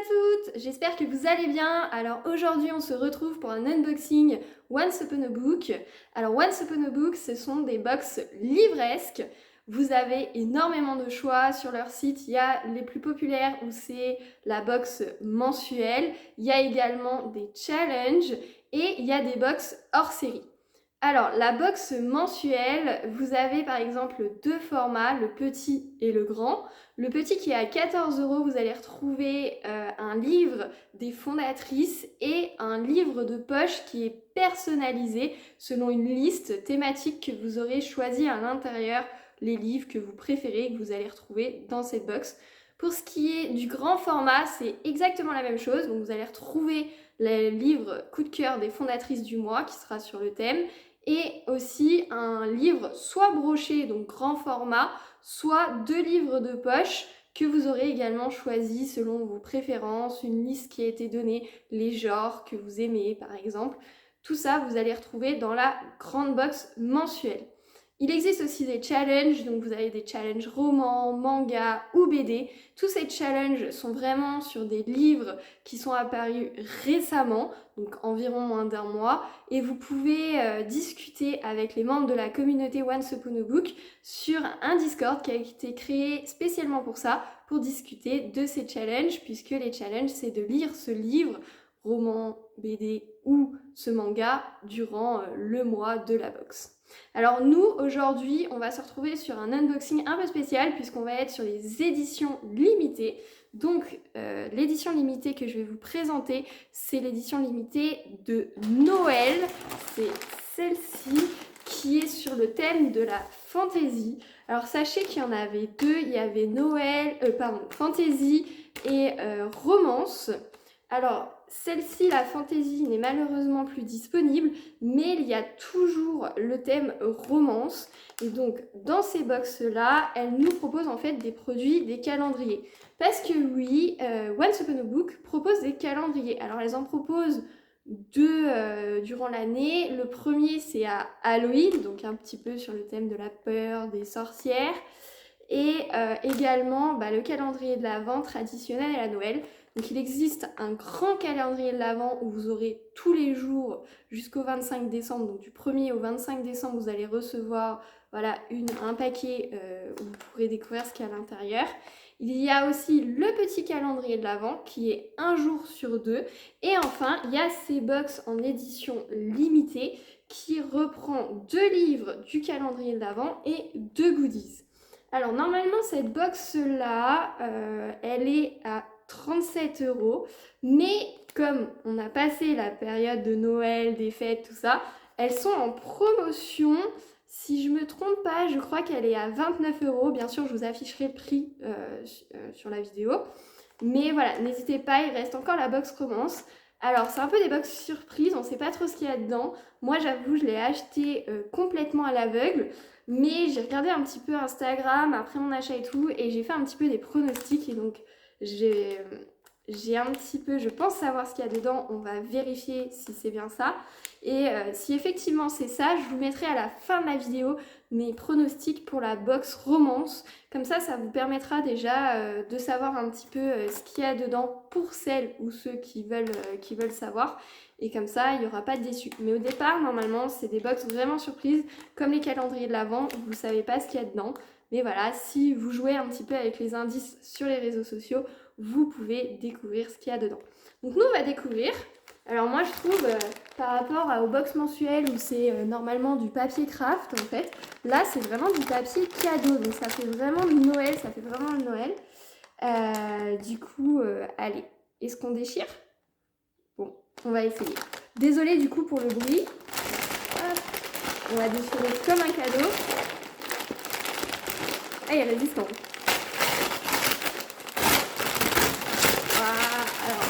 toutes, j'espère que vous allez bien. Alors aujourd'hui on se retrouve pour un unboxing Once Upon a Book. Alors Once Upon a Book, ce sont des box livresques. Vous avez énormément de choix sur leur site. Il y a les plus populaires où c'est la box mensuelle. Il y a également des challenges et il y a des box hors série. Alors, la box mensuelle, vous avez par exemple deux formats, le petit et le grand. Le petit qui est à 14 €, vous allez retrouver un livre des fondatrices et un livre de poche qui est personnalisé selon une liste thématique que vous aurez choisi à l'intérieur, les livres que vous préférez, que vous allez retrouver dans cette box. Pour ce qui est du grand format, c'est exactement la même chose. Donc vous allez retrouver le livre coup de cœur des fondatrices du mois qui sera sur le thème et aussi un livre soit broché, donc grand format, soit deux livres de poche que vous aurez également choisi selon vos préférences, une liste qui a été donnée, les genres que vous aimez par exemple. Tout ça, vous allez retrouver dans la grande box mensuelle. Il existe aussi des challenges, donc vous avez des challenges romans, mangas ou BD. Tous ces challenges sont vraiment sur des livres qui sont apparus récemment, donc environ moins d'un mois, et vous pouvez discuter avec les membres de la communauté Once Upon a Book sur un Discord qui a été créé spécialement pour ça, pour discuter de ces challenges, puisque les challenges c'est de lire ce livre, roman, BD ou ce manga durant le mois de la box. Alors nous, aujourd'hui, on va se retrouver sur un unboxing un peu spécial puisqu'on va être sur les éditions limitées. Donc l'édition limitée que je vais vous présenter, c'est l'édition limitée de Noël. C'est celle-ci qui est sur le thème de la fantasy. Alors sachez qu'il y en avait deux, il y avait fantasy et romance. Alors, celle-ci, la fantasy, n'est malheureusement plus disponible, mais il y a toujours le thème romance. Et donc, dans ces box-là, elle nous propose en fait des produits, des calendriers. Parce que oui, Once Upon a Book propose des calendriers. Alors, elles en proposent deux durant l'année. Le premier, c'est à Halloween, donc un petit peu sur le thème de la peur, des sorcières. Et également le calendrier de l'Avent traditionnel à Noël. Donc il existe un grand calendrier de l'Avent où vous aurez tous les jours jusqu'au 25 décembre. Donc du 1er au 25 décembre, vous allez recevoir un paquet où vous pourrez découvrir ce qu'il y a à l'intérieur. Il y a aussi le petit calendrier de l'Avent qui est un jour sur deux. Et enfin, il y a ces box en édition limitée qui reprend deux livres du calendrier de l'Avent et deux goodies. Alors normalement cette box là, elle est à 37 €, mais comme on a passé la période de Noël, des fêtes, tout ça, elles sont en promotion. Si je me trompe pas, je crois qu'elle est à 29 €. Bien sûr, je vous afficherai le prix sur la vidéo. Mais voilà, n'hésitez pas, il reste encore la box romance. Alors, c'est un peu des box surprises, on ne sait pas trop ce qu'il y a dedans. Moi, j'avoue, je l'ai acheté complètement à l'aveugle. Mais j'ai regardé un petit peu Instagram après mon achat et tout, et j'ai fait un petit peu des pronostics. Et donc, j'ai un petit peu, je pense savoir ce qu'il y a dedans. On va vérifier si c'est bien ça. Et si effectivement c'est ça, je vous mettrai à la fin de la vidéo mes pronostics pour la box romance. Comme ça vous permettra déjà de savoir un petit peu ce qu'il y a dedans pour celles ou ceux qui veulent savoir. Et comme ça, il n'y aura pas de déçus. Mais au départ, normalement, c'est des box vraiment surprises, comme les calendriers de l'Avent, où vous ne savez pas ce qu'il y a dedans. Mais voilà, si vous jouez un petit peu avec les indices sur les réseaux sociaux, vous pouvez découvrir ce qu'il y a dedans. Donc nous, on va découvrir. Alors moi, je trouve, par rapport aux box mensuelles où c'est normalement du papier craft, en fait, là, c'est vraiment du papier cadeau. Donc ça fait vraiment de Noël, ça fait vraiment le Noël. Du coup, allez, est-ce qu'on déchire ? Bon, on va essayer. Désolée du coup pour le bruit. Hop. On va déchirer comme un cadeau. Ah, il y a la distance. Voilà, alors.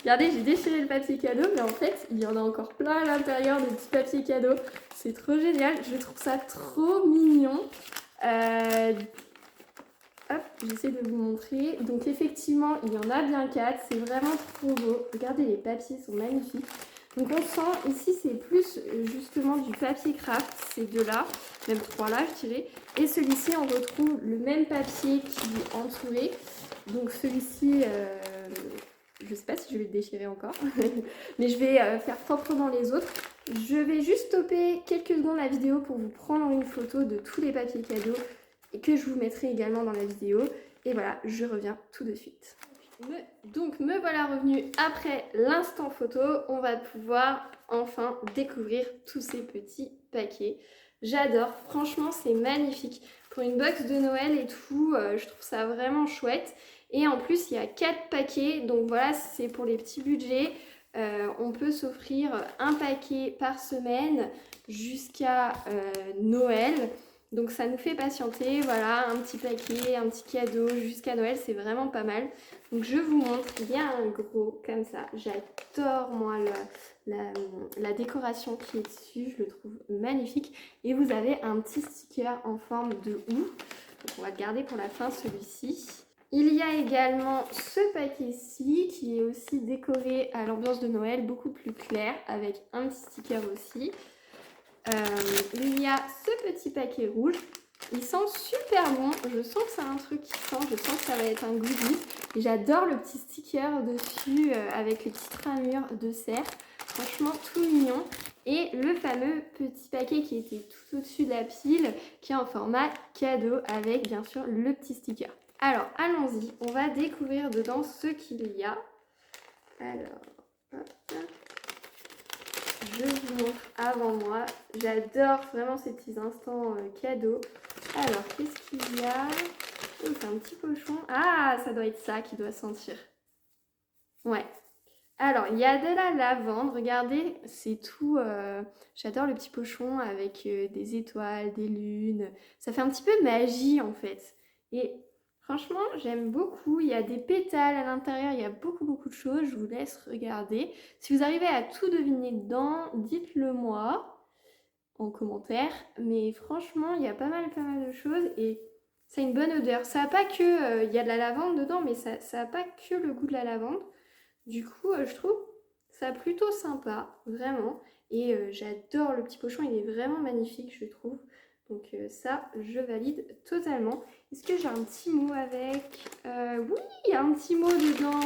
Regardez, j'ai déchiré le papier cadeau, mais en fait, il y en a encore plein à l'intérieur de petits papiers cadeaux. C'est trop génial, je trouve ça trop mignon. Hop, j'essaie de vous montrer. Donc effectivement, il y en a bien 4. C'est vraiment trop beau. Regardez, les papiers sont magnifiques. Donc on sent, ici c'est plus justement du papier craft, ces deux-là, même trois-là je dirais. Et celui-ci on retrouve le même papier qui est entouré. Donc celui-ci, je sais pas si je vais le déchirer encore, mais je vais faire proprement les autres. Je vais juste stopper quelques secondes la vidéo pour vous prendre une photo de tous les papiers cadeaux et que je vous mettrai également dans la vidéo. Et voilà, je reviens tout de suite. Donc me voilà revenue après l'instant photo. On va pouvoir enfin découvrir tous ces petits paquets. J'adore, franchement c'est magnifique. Pour une box de Noël et tout, je trouve ça vraiment chouette. Et en plus il y a 4 paquets, donc voilà, c'est pour les petits budgets. On peut s'offrir un paquet par semaine jusqu'à Noël. Donc ça nous fait patienter, voilà, un petit paquet, un petit cadeau jusqu'à Noël, c'est vraiment pas mal. Donc je vous montre, il y a un gros comme ça, j'adore moi la décoration qui est dessus, je le trouve magnifique. Et vous avez un petit sticker en forme de houx, donc on va le garder pour la fin celui-ci. Il y a également ce paquet-ci qui est aussi décoré à l'ambiance de Noël, beaucoup plus clair, avec un petit sticker aussi. Il y a ce petit paquet rouge, il sent super bon, je sens que c'est un truc qui sent, je sens que ça va être un goodie. Et j'adore le petit sticker dessus avec le petit ramure de cerf, franchement tout mignon. Et le fameux petit paquet qui était tout au-dessus de la pile, qui est en format cadeau avec bien sûr le petit sticker. Alors allons-y, on va découvrir dedans ce qu'il y a. Alors, hop, hop. Je vous montre avant moi. J'adore vraiment ces petits instants cadeaux. Alors, qu'est-ce qu'il y a? Oh, c'est un petit pochon. Ah, ça doit être ça qui doit sentir. Ouais. Alors, il y a de la lavande. Regardez, c'est tout... J'adore le petit pochon avec des étoiles, des lunes. Ça fait un petit peu magie, en fait. Et franchement, j'aime beaucoup. Il y a des pétales à l'intérieur. Il y a beaucoup de choses. Je vous laisse regarder. Si vous arrivez à tout deviner dedans, dites-le moi en commentaire. Mais franchement, il y a pas mal de choses. Et ça a une bonne odeur. Ça n'a pas que... il y a de la lavande dedans, mais ça n'a pas que le goût de la lavande. Du coup, je trouve ça plutôt sympa, vraiment. Et j'adore le petit pochon, il est vraiment magnifique, je trouve. Donc ça, je valide totalement. Est-ce que j'ai un petit mot avec? Oui, il y a un petit mot dedans.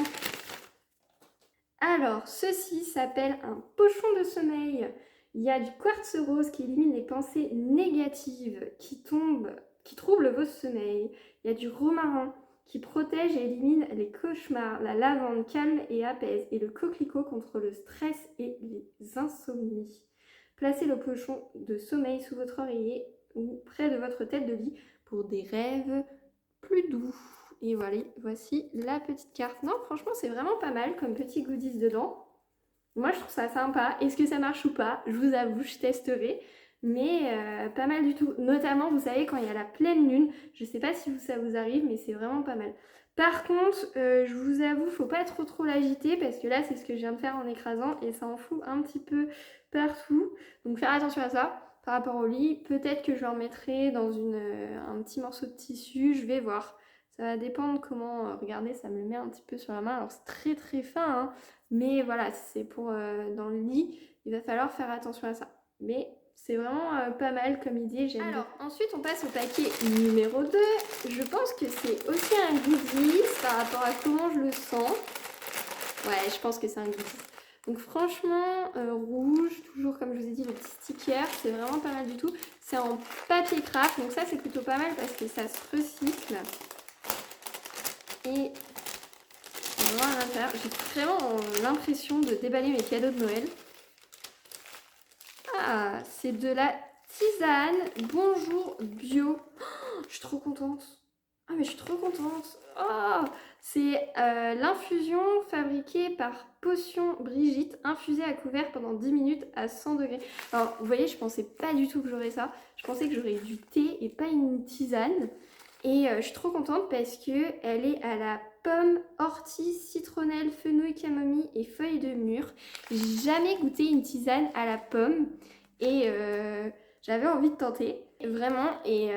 Alors, ceci s'appelle un pochon de sommeil. Il y a du quartz rose qui élimine les pensées négatives qui troublent vos sommeils. Il y a du romarin qui protège et élimine les cauchemars. La lavande calme et apaise. Et le coquelicot contre le stress et les insomnies. Placez le pochon de sommeil sous votre oreiller ou près de votre tête de lit pour des rêves plus doux. Et voilà, voici la petite carte. Non, franchement, c'est vraiment pas mal comme petit goodies dedans. Moi, je trouve ça sympa. Est-ce que ça marche ou pas? Je vous avoue, je testerai. Mais pas mal du tout. Notamment, vous savez, quand il y a la pleine lune. Je sais pas si ça vous arrive, mais c'est vraiment pas mal. Par contre, je vous avoue, faut pas trop l'agiter parce que là, c'est ce que je viens de faire en écrasant et ça en fout un petit peu partout. Donc, faire attention à ça. Par rapport au lit, peut-être que je le remettrai dans un petit morceau de tissu. Je vais voir. Ça va dépendre comment, regardez, ça me le met un petit peu sur la main. Alors c'est très fin, hein, mais voilà, c'est pour dans le lit, il va falloir faire attention à ça. Mais c'est vraiment pas mal comme idée, j'aime bien. Alors ensuite on passe au paquet numéro 2. Je pense que c'est aussi un goodies par rapport à comment je le sens. Ouais, je pense que c'est un goodies. Donc franchement, rouge, toujours comme je vous ai dit, le petit sticker, c'est vraiment pas mal du tout. C'est en papier craft, donc ça c'est plutôt pas mal parce que ça se recycle. Et on va voir à l'intérieur. J'ai vraiment l'impression de déballer mes cadeaux de Noël. Ah, c'est de la tisane Bonjour Bio. Oh, je suis trop contente. Ah, mais je suis trop contente. Oh, c'est l'infusion fabriquée par Potion Brigitte, infusée à couvert pendant 10 minutes à 100 degrés. Alors, vous voyez, je pensais pas du tout que j'aurais ça. Je pensais que j'aurais du thé et pas une tisane. Et je suis trop contente parce que elle est à la pomme, ortie, citronnelle, fenouil, camomille et feuilles de mûre. J'ai jamais goûté une tisane à la pomme et j'avais envie de tenter vraiment. Et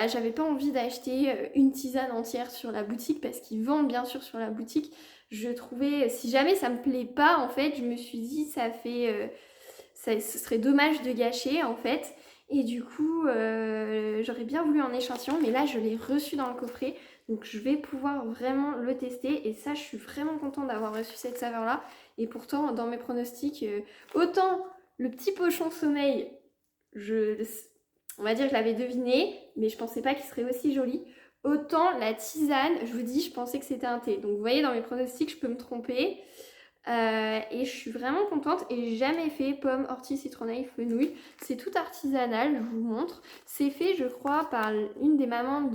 j'avais pas envie d'acheter une tisane entière sur la boutique parce qu'ils vendent bien sûr sur la boutique Je trouvais, si jamais ça me plaît pas, en fait, je me suis dit, ce serait dommage de gâcher, en fait. Et du coup, j'aurais bien voulu un échantillon, mais là, je l'ai reçu dans le coffret. Donc, je vais pouvoir vraiment le tester. Et ça, je suis vraiment contente d'avoir reçu cette saveur-là. Et pourtant, dans mes pronostics, autant le petit pochon sommeil, on va dire que je l'avais deviné, mais je pensais pas qu'il serait aussi joli. Autant la tisane, je vous dis, je pensais que c'était un thé. Donc vous voyez, dans mes pronostics, je peux me tromper. Et je suis vraiment contente. Et j'ai jamais fait pomme, ortie, citronelle, fenouil. C'est tout artisanal, je vous montre. C'est fait, je crois, par une des mamans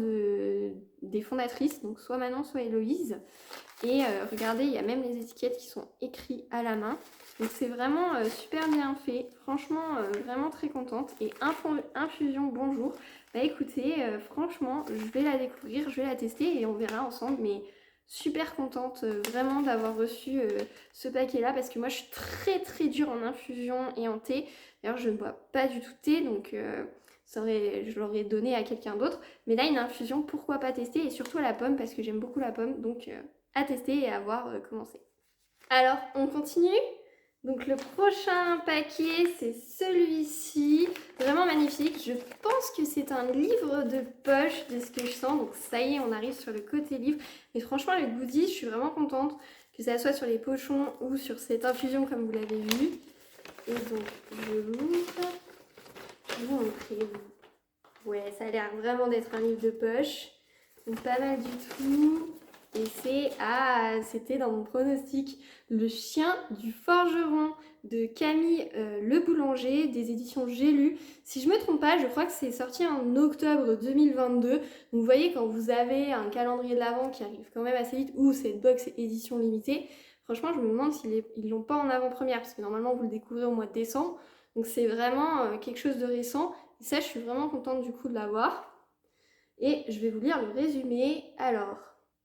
des fondatrices, donc soit Manon, soit Héloïse. Et regardez, il y a même les étiquettes qui sont écrites à la main. Donc c'est vraiment super bien fait. Franchement, vraiment très contente. Et infusion bonjour. Bah écoutez, franchement, je vais la découvrir, je vais la tester et on verra ensemble. Mais super contente vraiment d'avoir reçu ce paquet-là parce que moi je suis très dure en infusion et en thé. D'ailleurs, je ne bois pas du tout de thé, donc je l'aurais donné à quelqu'un d'autre. Mais là, une infusion, pourquoi pas tester? Et surtout à la pomme parce que j'aime beaucoup la pomme. Donc à tester et à voir comment c'est. Alors, on continue. Donc le prochain paquet, c'est celui-ci. Vraiment magnifique. Je pense que c'est un livre de poche de ce que je sens. Donc ça y est, on arrive sur le côté livre. Mais franchement, le goodies, je suis vraiment contente que ça soit sur les pochons ou sur cette infusion comme vous l'avez vu. Et donc, je l'ouvre. Je vais vous montrer. Ouais, ça a l'air vraiment d'être un livre de poche. Donc pas mal du tout. Et c'était dans mon pronostic, Le chien du forgeron de Camille Le Boulanger des éditions J'ai lu. Si je me trompe pas, je crois que c'est sorti en octobre 2022. Donc vous voyez, quand vous avez un calendrier de l'Avent qui arrive quand même assez vite, ou cette box édition limitée, franchement je me demande s'ils l'ont pas en avant-première, parce que normalement vous le découvrez au mois de décembre. Donc c'est vraiment quelque chose de récent. Et ça, je suis vraiment contente du coup de l'avoir. Et je vais vous lire le résumé. Alors,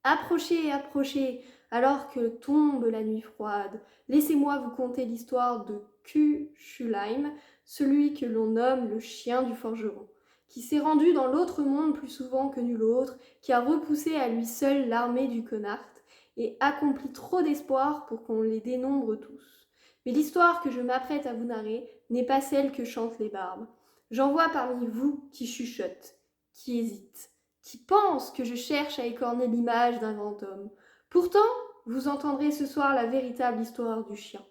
approchez, approchez, alors que tombe la nuit froide. Laissez-moi vous conter l'histoire de Cuchulaim, celui que l'on nomme le chien du forgeron, qui s'est rendu dans l'autre monde plus souvent que nul autre, qui a repoussé à lui seul l'armée du Connacht, et accompli trop d'espoirs pour qu'on les dénombre tous. Mais l'histoire que je m'apprête à vous narrer n'est pas celle que chantent les barbes. J'en vois parmi vous qui chuchotent, qui hésitent, qui pensent que je cherche à écorner l'image d'un grand homme. Pourtant, vous entendrez ce soir la véritable histoire du chien.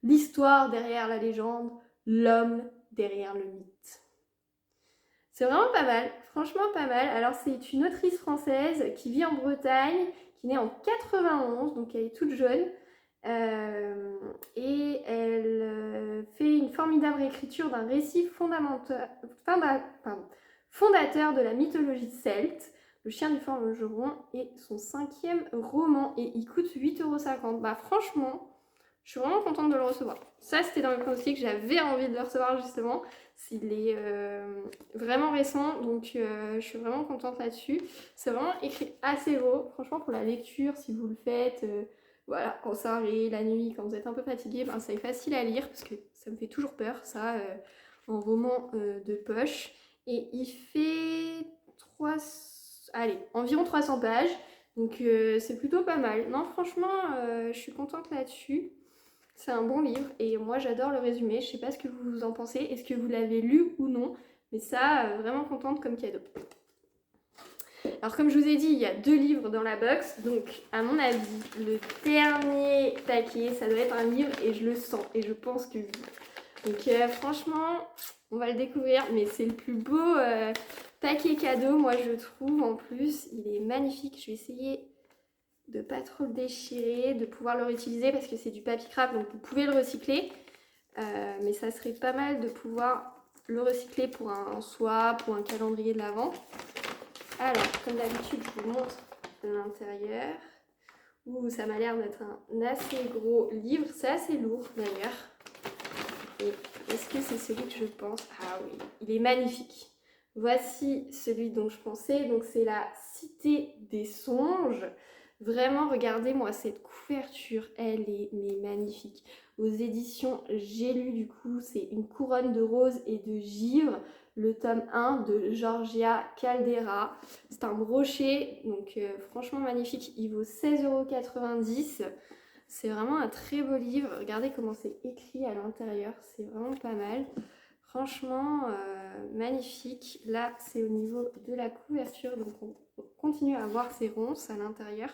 L'histoire derrière la légende, l'homme derrière le mythe. C'est vraiment pas mal, franchement pas mal. Alors c'est une autrice française qui vit en Bretagne, qui est née en 91, donc elle est toute jeune. Et elle fait une formidable écriture d'un récit fondateur de la mythologie celte, Le chien du forgeron, et son 5e roman, et il coûte 8,50 €. Bah franchement, je suis vraiment contente de le recevoir. Ça, c'était dans mes pronostics, j'avais envie de le recevoir justement. Il est vraiment récent, donc je suis vraiment contente là-dessus. C'est vraiment écrit assez beau. Franchement, pour la lecture, si vous le faites, voilà, quand ça arrive, la nuit, quand vous êtes un peu fatigué, ben, c'est facile à lire, parce que ça me fait toujours peur, ça, en roman de poche. Et il fait environ 300 pages, donc c'est plutôt pas mal. Non, franchement, je suis contente là-dessus. C'est un bon livre et moi j'adore le résumé. Je sais pas ce que vous en pensez, est-ce que vous l'avez lu ou non, mais ça, vraiment contente comme cadeau. Alors comme je vous ai dit, il y a 2 livres dans la box, donc à mon avis, le dernier paquet, ça doit être un livre et je le sens et je pense que oui. Donc franchement, on va le découvrir, mais c'est le plus beau paquet cadeau, moi je trouve. En plus, il est magnifique. Je vais essayer de pas trop le déchirer, de pouvoir le réutiliser parce que c'est du papier craft, donc vous pouvez le recycler. Mais ça serait pas mal de pouvoir le recycler pour un swap ou un calendrier de l'Avent. Alors, comme d'habitude, je vous montre l'intérieur. Ouh, ça m'a l'air d'être un assez gros livre. C'est assez lourd d'ailleurs. Et est-ce que c'est celui que je pense? Ah oui, il est magnifique. Voici celui dont je pensais. Donc c'est la Cité des songes. Vraiment, regardez-moi cette couverture. Elle est magnifique. aux éditions J'ai lu, du coup c'est Une couronne de roses et de givre, le tome 1 de Georgia Caldera. C'est un brochet, donc franchement magnifique, il vaut 16,90 €. C'est vraiment un très beau livre, regardez comment c'est écrit à l'intérieur, c'est vraiment pas mal. Franchement, magnifique. Là, c'est au niveau de la couverture, donc on continue à voir ces ronces à l'intérieur.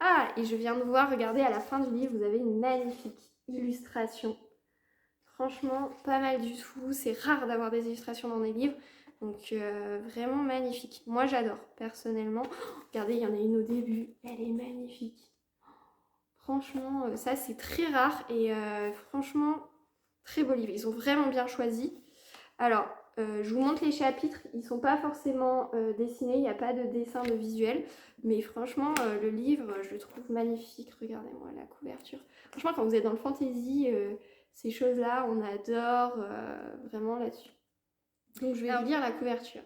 Ah, et je viens de voir, regardez, à la fin du livre, vous avez une magnifique illustration. Franchement, pas mal du tout. C'est rare d'avoir des illustrations dans des livres, donc vraiment magnifique. Moi, j'adore, personnellement. Oh, regardez, il y en a une au début, elle est magnifique. Franchement, ça, c'est très rare et franchement... Très beau livre, ils ont vraiment bien choisi. Alors, je vous montre les chapitres, ils ne sont pas forcément dessinés, il n'y a pas de dessin de visuel, mais franchement, le livre, je le trouve magnifique. Regardez-moi la couverture. Franchement, quand vous êtes dans le fantasy, ces choses-là, on adore vraiment là-dessus. Donc, je vais vous lire la couverture.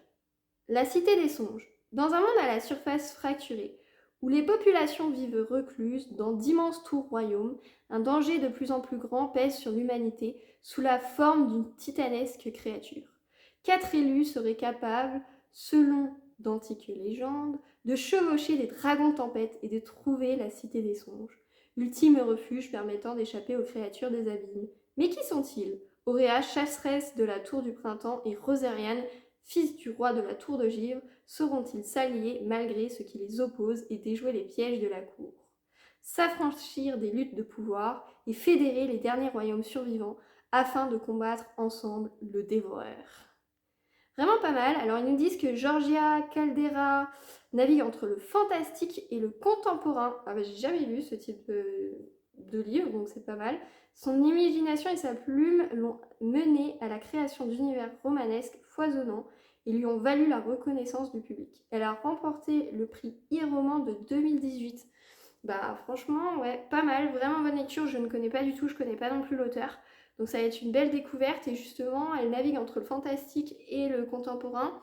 La cité des songes. Dans un monde à la surface fracturée, où les populations vivent recluses dans d'immenses tours royaumes, un danger de plus en plus grand pèse sur l'humanité sous la forme d'une titanesque créature. 4 élus seraient capables, selon d'antiques légendes, de chevaucher des dragons tempêtes et de trouver la cité des songes, ultime refuge permettant d'échapper aux créatures des abîmes. Mais qui sont-ils? Auréa, chasseresse de la tour du printemps, et Rosériane, fils du roi de la tour de givre, sauront-ils s'allier malgré ce qui les oppose et déjouer les pièges de la cour? S'affranchir des luttes de pouvoir et fédérer les derniers royaumes survivants afin de combattre ensemble le dévoreur. Vraiment pas mal. Alors ils nous disent que Georgia Caldera navigue entre le fantastique et le contemporain. Ah bah j'ai jamais lu ce type de livre, donc c'est pas mal. Son imagination et sa plume l'ont mené à la création d'univers romanesques foisonnants et lui ont valu la reconnaissance du public. Elle a remporté le prix e-roman de 2018. Bah franchement, ouais, pas mal, vraiment bonne lecture, je ne connais pas du tout, je connais pas non plus l'auteur. Donc ça va être une belle découverte et justement, elle navigue entre le fantastique et le contemporain.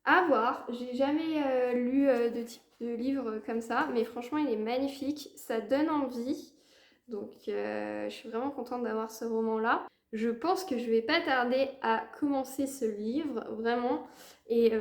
À voir, j'ai jamais lu de type de livre comme ça, mais franchement, il est magnifique, ça donne envie. Donc je suis vraiment contente d'avoir ce roman-là. Je pense que je vais pas tarder à commencer ce livre, vraiment. Et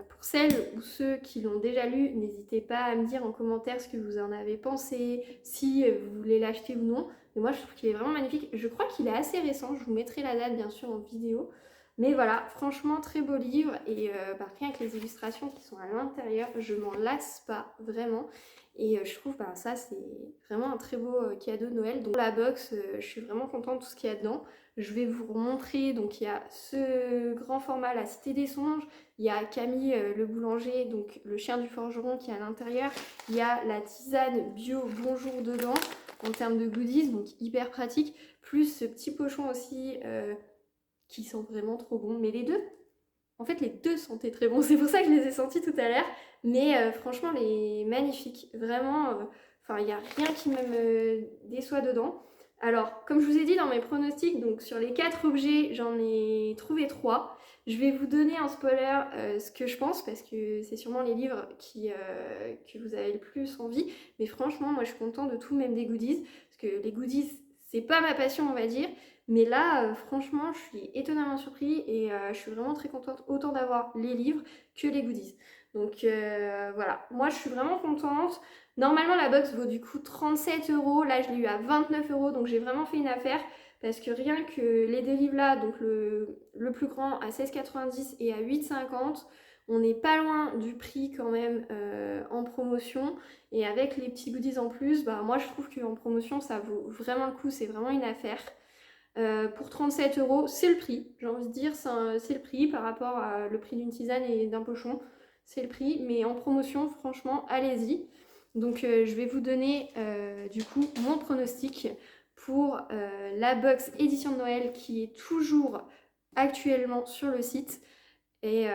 pour celles ou ceux qui l'ont déjà lu, n'hésitez pas à me dire en commentaire ce que vous en avez pensé, si vous voulez l'acheter ou non. Mais moi, je trouve qu'il est vraiment magnifique. Je crois qu'il est assez récent, je vous mettrai la date bien sûr en vidéo. Mais voilà, franchement, très beau livre. Et rien que les illustrations qui sont à l'intérieur, je m'en lasse pas, vraiment. Et je trouve ça c'est vraiment un très beau cadeau de Noël. Donc pour la box, je suis vraiment contente de tout ce qu'il y a dedans. Je vais vous remontrer, donc il y a ce grand format, la Cité des Songes, il y a Camille le boulanger, donc le chien du forgeron qui est à l'intérieur, il y a la tisane bio Bonjour dedans, en termes de goodies, donc hyper pratique, plus ce petit pochon aussi qui sent vraiment trop bon, mais les deux, en fait les deux sentaient très bon, c'est pour ça que je les ai sentis tout à l'heure, mais franchement les magnifiques, vraiment, il n'y a rien qui me déçoit dedans. Alors, comme je vous ai dit dans mes pronostics, donc sur les 4 objets, j'en ai trouvé 3. Je vais vous donner en spoiler ce que je pense, parce que c'est sûrement les livres que vous avez le plus envie. Mais franchement, moi je suis contente de tout, même des goodies, parce que les goodies, c'est pas ma passion, on va dire. Mais là, franchement, je suis étonnamment surprise et je suis vraiment très contente autant d'avoir les livres que les goodies. Donc voilà, moi je suis vraiment contente. Normalement la box vaut du coup 37 €, là je l'ai eu à 29 €, donc j'ai vraiment fait une affaire parce que rien que les deux livres là, donc le plus grand à 16,90 et à 8,50, on n'est pas loin du prix quand même en promotion, et avec les petits goodies en plus, bah moi je trouve qu'en promotion ça vaut vraiment le coup, c'est vraiment une affaire. Pour 37 €, c'est le prix, j'ai envie de dire, c'est le prix par rapport à le prix d'une tisane et d'un pochon, c'est le prix, mais en promotion, franchement, allez-y. Donc je vais vous donner du coup mon pronostic pour la box édition de Noël qui est toujours actuellement sur le site. Et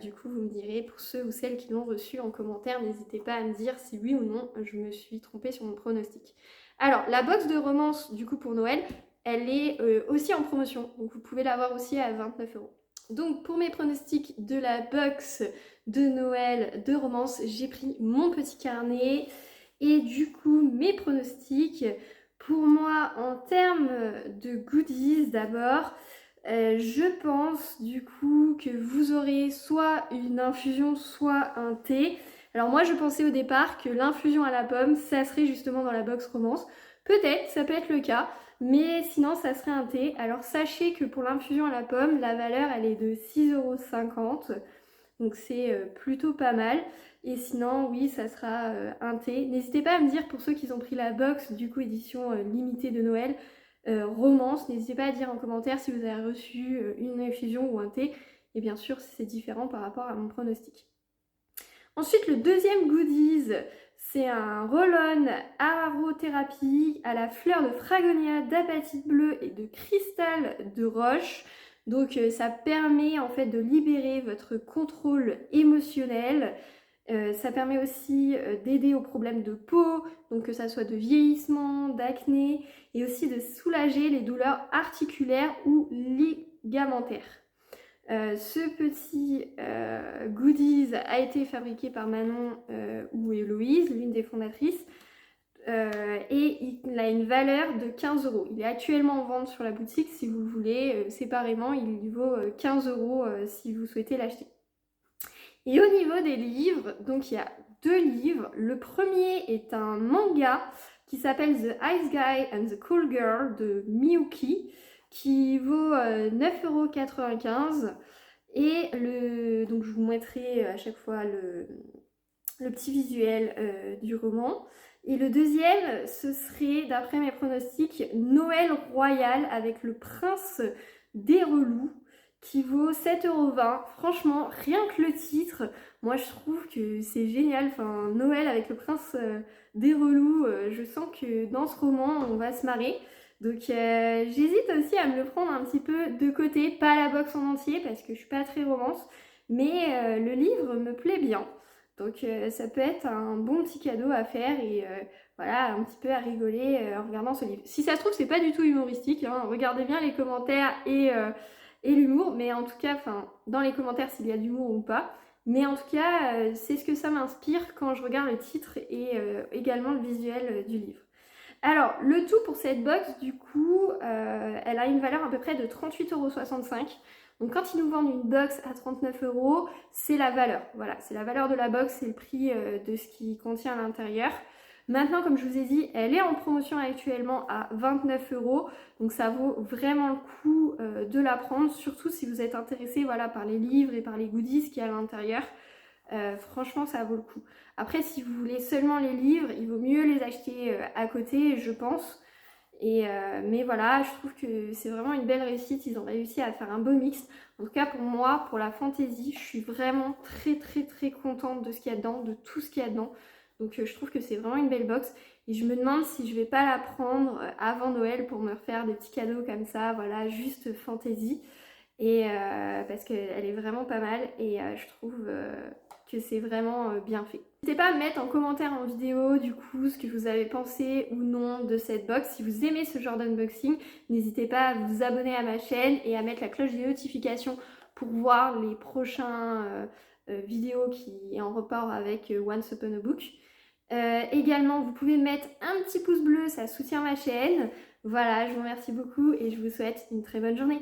du coup, vous me direz, pour ceux ou celles qui l'ont reçu en commentaire, n'hésitez pas à me dire si oui ou non je me suis trompée sur mon pronostic. Alors, la box de romance, du coup, pour Noël, elle est aussi en promotion. Donc, vous pouvez l'avoir aussi à 29 €. Donc, pour mes pronostics de la box de Noël de romance, j'ai pris mon petit carnet. Et du coup, mes pronostics Pour moi, en termes de goodies d'abord, je pense du coup que vous aurez soit une infusion, soit un thé. Alors moi, je pensais au départ que l'infusion à la pomme, ça serait justement dans la box romance. Peut-être, ça peut être le cas, mais sinon, ça serait un thé. Alors sachez que pour l'infusion à la pomme, la valeur, elle est de 6,50 €. Donc c'est plutôt pas mal. Et sinon, oui, ça sera un thé. N'hésitez pas à me dire pour ceux qui ont pris la box, du coup, édition limitée de Noël, romance. N'hésitez pas à dire en commentaire si vous avez reçu une infusion ou un thé. Et bien sûr, si c'est différent par rapport à mon pronostic. Ensuite, le deuxième goodies, c'est un roll-on arothérapie à la fleur de fragonia, d'apatite bleue et de cristal de roche. Donc ça permet en fait de libérer votre contrôle émotionnel. Ça permet aussi d'aider aux problèmes de peau, donc que ça soit de vieillissement, d'acné, et aussi de soulager les douleurs articulaires ou ligamentaires. Ce petit goodies a été fabriqué par Manon ou Héloïse, l'une des fondatrices, et il a une valeur de 15 €. Il est actuellement en vente sur la boutique si vous le voulez, séparément il vaut 15 € si vous souhaitez l'acheter. Et au niveau des livres, donc il y a 2 livres. Le premier est un manga qui s'appelle The Ice Guy and the Cool Girl de Miyuki, qui vaut 9,95 €. Et donc je vous mettrai à chaque fois le petit visuel du roman. Et le deuxième, ce serait, d'après mes pronostics, Noël Royal avec le prince des relous, qui vaut 7,20 €. Franchement, rien que le titre, moi je trouve que c'est génial. Enfin, Noël avec le prince des relous, je sens que dans ce roman, on va se marrer. Donc j'hésite aussi à me le prendre un petit peu de côté, pas la box en entier parce que je suis pas très romance, mais le livre me plaît bien. Donc ça peut être un bon petit cadeau à faire et voilà, un petit peu à rigoler en regardant ce livre. Si ça se trouve, c'est pas du tout humoristique, hein. Regardez bien les commentaires et l'humour, mais en tout cas, dans les commentaires s'il y a de l'humour ou pas. Mais en tout cas, c'est ce que ça m'inspire quand je regarde le titre et également le visuel du livre. Alors, le tout pour cette box, du coup, elle a une valeur à peu près de 38,65 €. Donc quand ils nous vendent une box à 39 €, c'est la valeur. Voilà, c'est la valeur de la box, c'est le prix de ce qui contient à l'intérieur. Maintenant, comme je vous ai dit, elle est en promotion actuellement à 29 €. Donc ça vaut vraiment le coup de la prendre, surtout si vous êtes intéressé voilà, par les livres et par les goodies qu'il y a à l'intérieur. Franchement, ça vaut le coup. Après, si vous voulez seulement les livres, il vaut mieux les acheter à côté, je pense. Mais voilà, je trouve que c'est vraiment une belle réussite. Ils ont réussi à faire un beau mix. En tout cas, pour moi, pour la fantasy, je suis vraiment très très très contente de ce qu'il y a dedans, de tout ce qu'il y a dedans. Donc je trouve que c'est vraiment une belle box. Et je me demande si je vais pas la prendre avant Noël pour me refaire des petits cadeaux comme ça, voilà, juste fantasy. Et parce qu'elle est vraiment pas mal et je trouve que c'est vraiment bien fait. N'hésitez pas à me mettre en commentaire en vidéo du coup ce que vous avez pensé ou non de cette box. Si vous aimez ce genre d'unboxing, n'hésitez pas à vous abonner à ma chaîne et à mettre la cloche des notifications pour voir les prochains vidéos qui est en rapport avec Once Upon a Book. Également, vous pouvez mettre un petit pouce bleu, ça soutient ma chaîne. Voilà, je vous remercie beaucoup et je vous souhaite une très bonne journée.